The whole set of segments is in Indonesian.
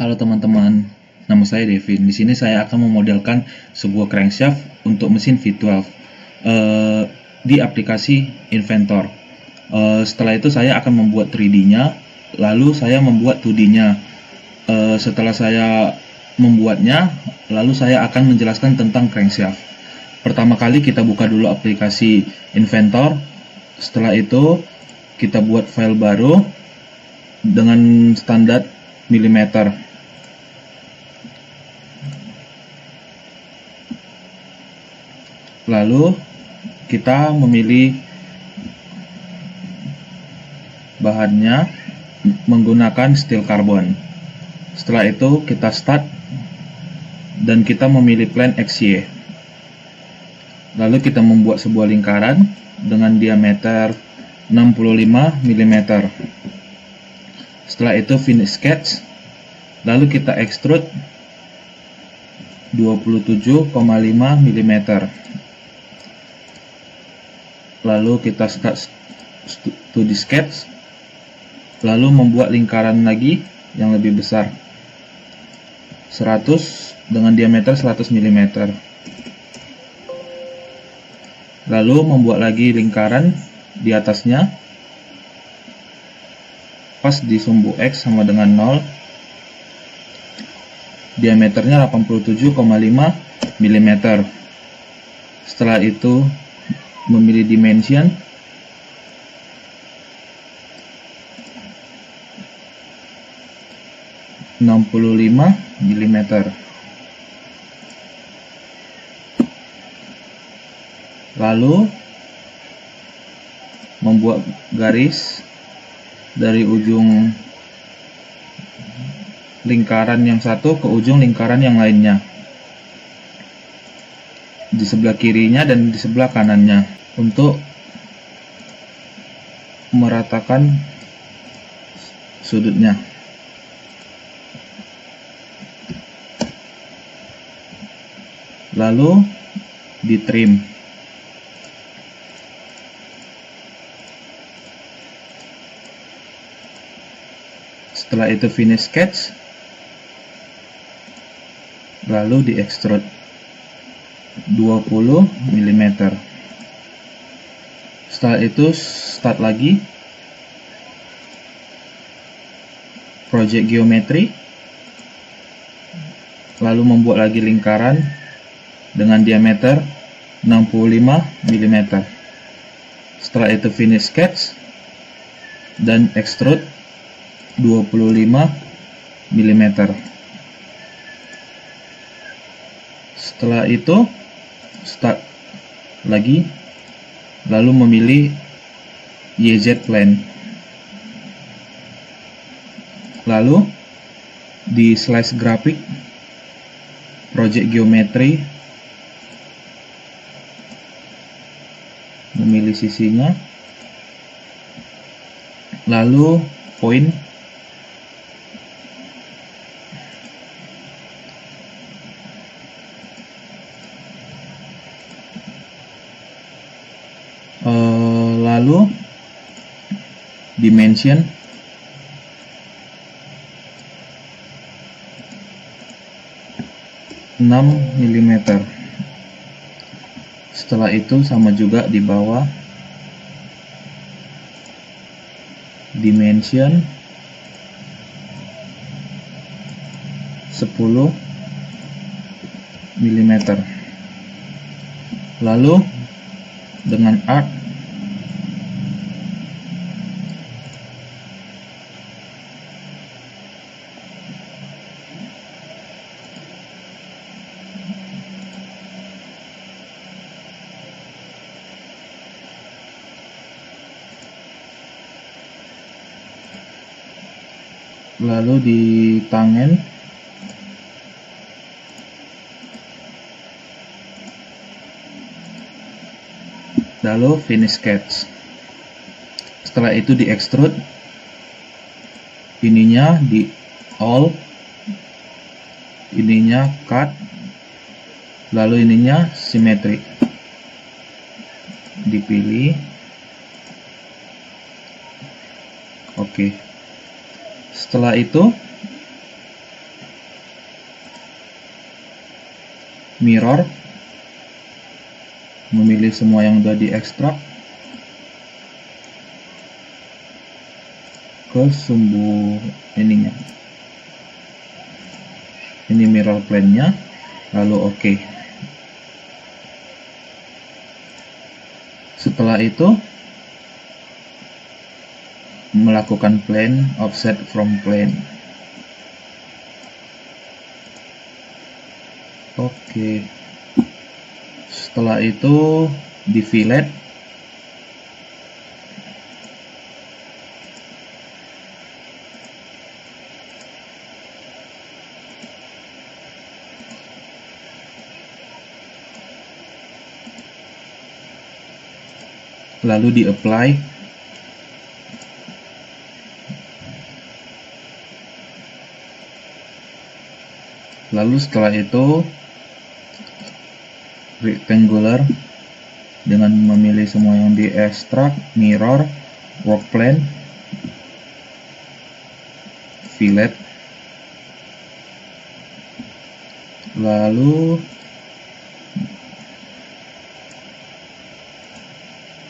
Halo teman-teman, nama saya Devin. Di sini saya akan memodelkan sebuah crankshaft untuk mesin V12 di aplikasi Inventor. Setelah itu saya akan membuat 3D-nya, lalu saya membuat 2D-nya. Setelah saya membuatnya, lalu saya akan menjelaskan tentang crankshaft. Pertama kali kita buka dulu aplikasi Inventor. Setelah itu kita buat file baru dengan standar milimeter. Lalu kita memilih bahannya menggunakan steel carbon. Setelah itu kita start dan kita memilih plane XY. Lalu kita membuat sebuah lingkaran dengan diameter 65 mm. Setelah itu finish sketch. Lalu kita extrude 27,5 mm. Lalu kita start to the sketch, lalu membuat lingkaran lagi yang lebih besar 100 dengan diameter 100 mm. Lalu membuat lagi lingkaran di atasnya pas di sumbu X sama dengan 0, diameternya 87,5 mm. Setelah itu memilih dimension, mm. Lalu membuat garis dari ujung lingkaran yang satu ke ujung lingkaran yang lainnya, di sebelah kirinya dan di sebelah kanannya, untuk meratakan sudutnya. Lalu di trim. Setelah itu finish sketch, lalu di extrude 20 mm. Setelah itu start lagi project geometry, lalu membuat lagi lingkaran dengan diameter 65 mm. Setelah itu finish sketch dan extrude 25 mm. Setelah itu start lagi, lalu memilih YZ plane. Lalu di slice graphic, project geometry, memilih sisinya, lalu point, lalu dimension, mm. Setelah itu sama juga di bawah, dimension 10 mm. Lalu dengan arc lalu di tangan lalu finish sketch. Setelah itu di extrude, ininya di all, ininya cut, lalu ininya symmetric, dipilih. Oke. Setelah itu mirror, memilih semua yang udah diekstrak ke sumbu ininya. Ini mirror plane-nya, lalu oke. Setelah itu melakukan plane offset from plane. Oke. Setelah itu di fillet, lalu di apply, lalu setelah itu rectangular dengan memilih semua yang di ekstrak, mirror, work plane, fillet, lalu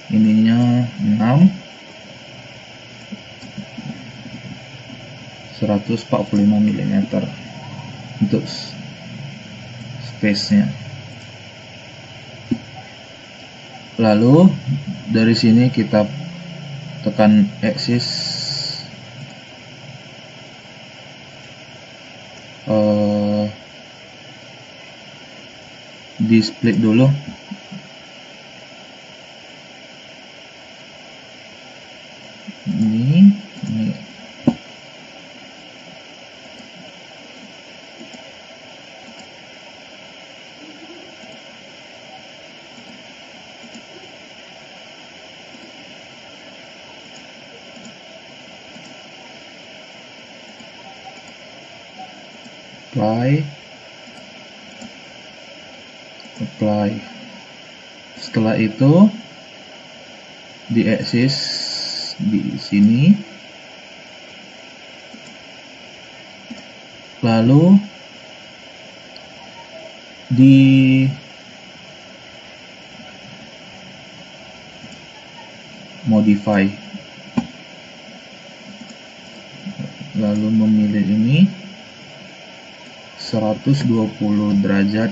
ininya 6, 145 mm untuk space-nya. Lalu dari sini kita tekan axis di split dulu. Ini apply. Setelah itu di axis di sini, lalu di modify, lalu memilih ini 120 derajat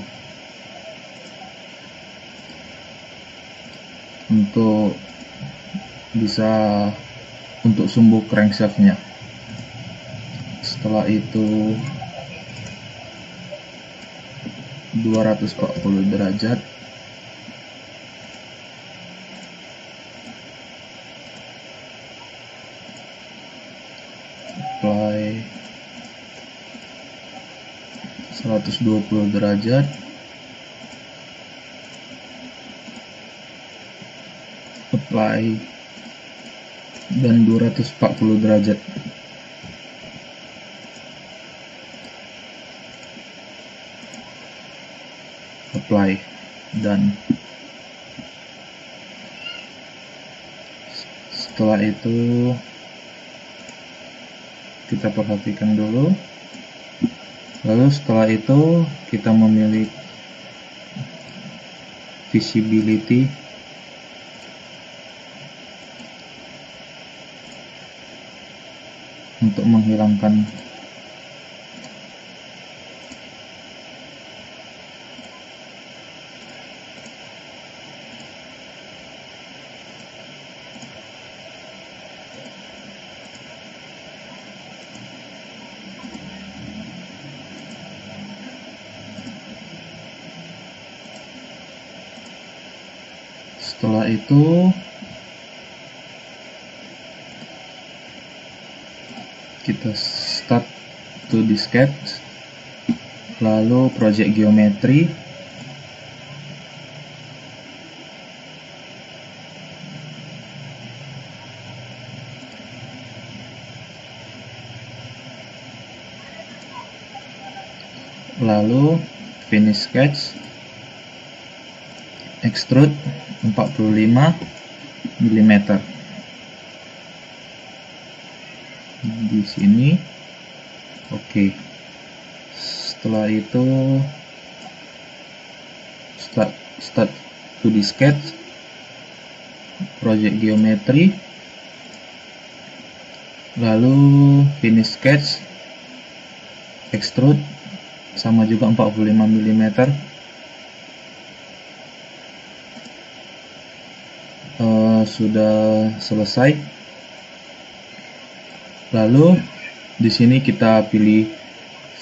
untuk bisa untuk sumbu crankshaftnya. Setelah itu 240 derajat, apply 120 derajat, apply, dan 240 derajat. Apply dan setelah itu kita perhatikan dulu. Lalu setelah itu kita memilih visibility, untuk menghilangkan setelah itu kita start to di sketch, lalu project geometry, lalu finish sketch, extrude 45 mm di sini. Oke. Setelah itu start 2D sketch, project geometry, lalu finish sketch, extrude sama juga 45 mm. Sudah selesai. Lalu di sini kita pilih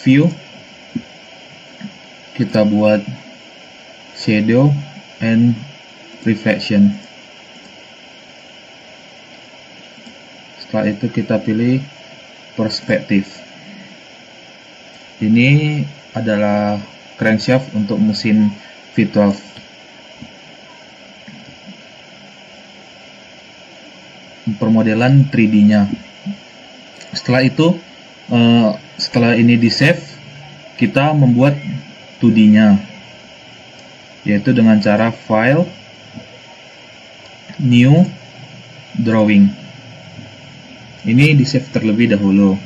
view, kita buat shadow and reflection. Setelah itu kita pilih perspektif. Ini adalah crankshaft untuk mesin V12. Permodelan 3D-nya. Setelah itu, setelah ini di save, kita membuat 2D-nya, yaitu dengan cara file, new, drawing. Ini di save terlebih dahulu.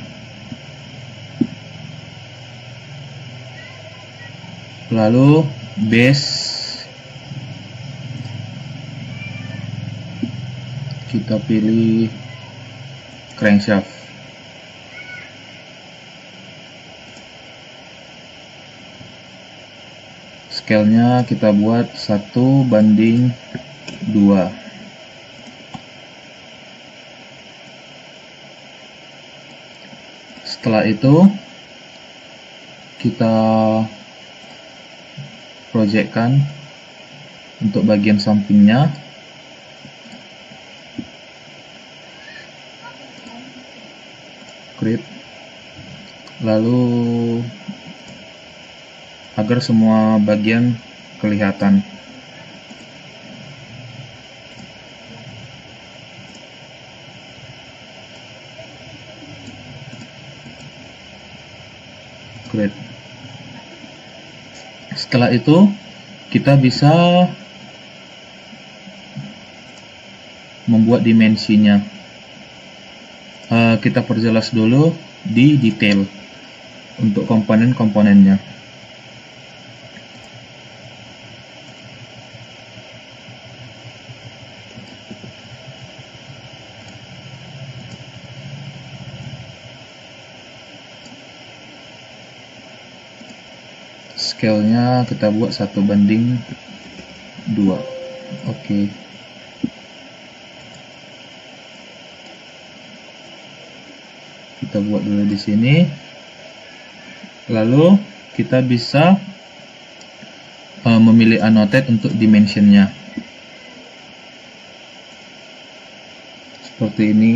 Lalu base, kita pilih crankshaft. Scale-nya kita buat 1:2. Setelah itu kita projectkan untuk bagian sampingnya. Create. Lalu agar semua bagian kelihatan. Create. Setelah itu kita bisa membuat dimensinya. Kita perjelas dulu di detail untuk komponen-komponennya. Scale-nya kita buat 1:2. Oke. Kita buat dulu di sini. Lalu kita bisa memilih annotate untuk dimensionnya. Seperti ini.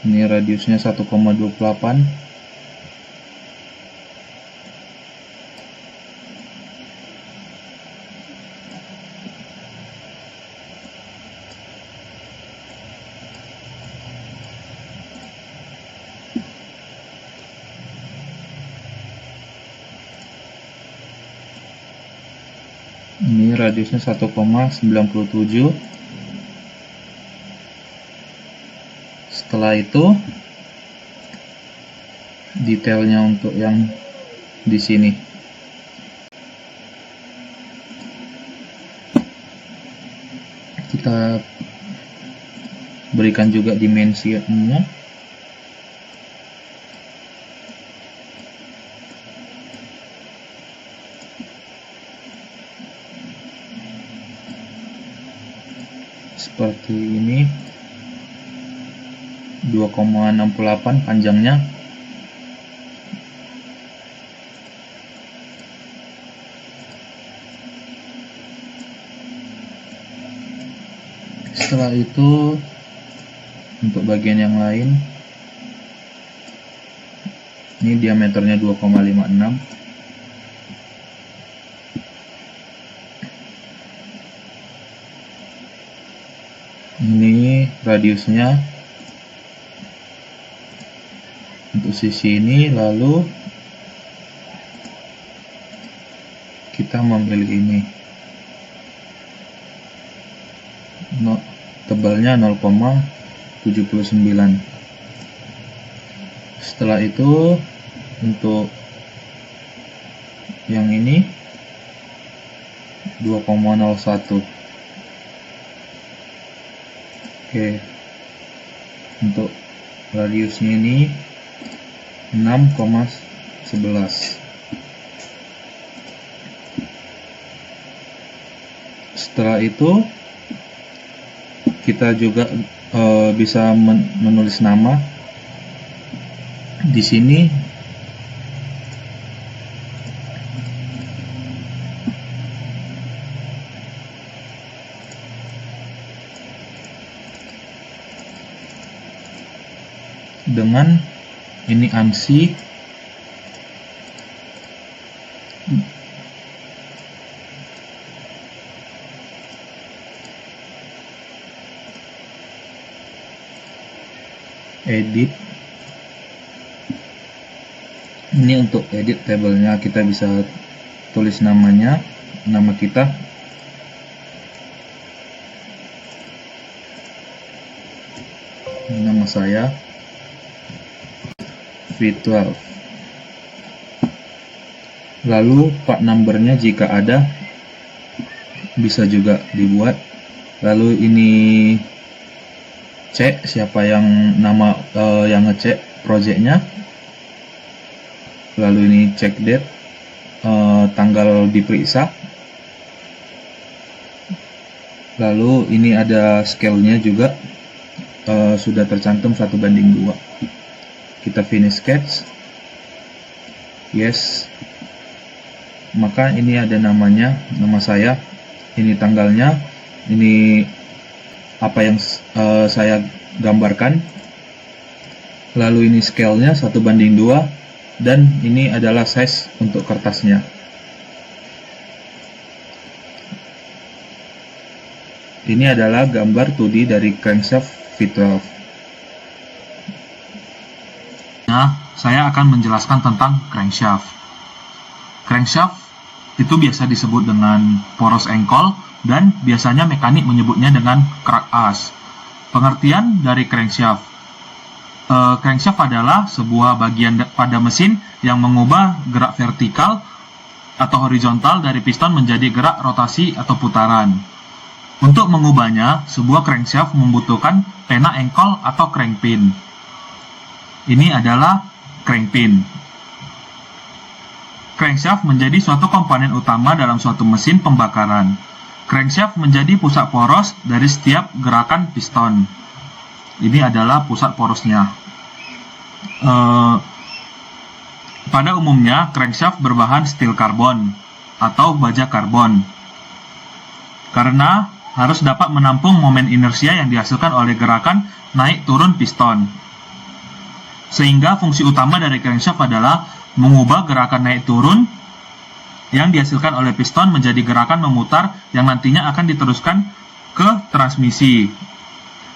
Ini radiusnya 1,28. Ini radiusnya 1,97. Setelah itu detailnya untuk yang di sini. Kita berikan juga dimensinya. Seperti ini. 2,68 panjangnya. Setelah itu untuk bagian yang lain, ini diameternya 2,56. Ini radiusnya untuk sisi ini. Lalu kita memilih ini, tebalnya 0,79. Setelah itu untuk yang ini 2,01. Oke, untuk radiusnya ini 6,11. Setelah itu kita juga bisa menulis nama di sini. Dengan ini ANSI edit. Ini untuk edit tabelnya, kita bisa tulis namanya, nama kita. Nama saya V12. Lalu part numbernya jika ada bisa juga dibuat. Lalu ini cek siapa yang yang ngecek projectnya. Lalu ini check date, tanggal diperiksa. Lalu ini ada scale-nya juga, sudah tercantum 1:2. Kita finish sketch, yes. Maka ini ada namanya, nama saya, ini tanggalnya, ini apa yang saya gambarkan. Lalu ini scale-nya 1:2, dan ini adalah size untuk kertasnya. Ini adalah gambar 2D dari crankshaft V12. Nah, saya akan menjelaskan tentang crankshaft. Crankshaft itu biasa disebut dengan poros engkol, dan biasanya mekanik menyebutnya dengan crack as. Pengertian dari crankshaft. Crankshaft adalah sebuah bagian pada mesin yang mengubah gerak vertikal atau horizontal dari piston menjadi gerak rotasi atau putaran. Untuk mengubahnya, sebuah crankshaft membutuhkan pena engkol atau crankpin. Ini adalah crankpin. Crankshaft menjadi suatu komponen utama dalam suatu mesin pembakaran. Crankshaft menjadi pusat poros dari setiap gerakan piston. Ini adalah pusat porosnya. Pada umumnya, crankshaft berbahan steel karbon atau baja karbon, karena harus dapat menampung momen inersia yang dihasilkan oleh gerakan naik turun piston. Sehingga fungsi utama dari crankshaft adalah mengubah gerakan naik turun yang dihasilkan oleh piston menjadi gerakan memutar yang nantinya akan diteruskan ke transmisi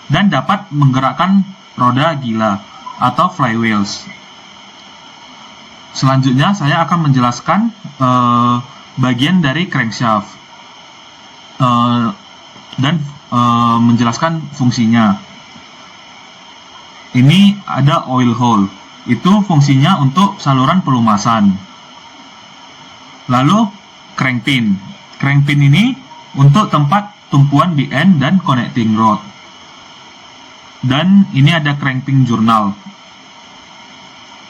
dan dapat menggerakkan roda gila atau flywheels. Selanjutnya saya akan menjelaskan bagian dari crankshaft dan menjelaskan fungsinya. Ini ada oil hole, itu fungsinya untuk saluran pelumasan. Lalu crankpin. Crankpin ini untuk tempat tumpuan di end dan connecting rod. Dan ini ada crankpin journal.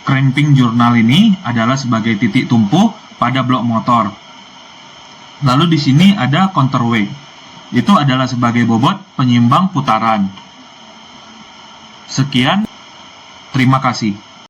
Crankpin journal ini adalah sebagai titik tumpu pada blok motor. Lalu di sini ada counterweight. Itu adalah sebagai bobot penyimbang putaran. Sekian, terima kasih.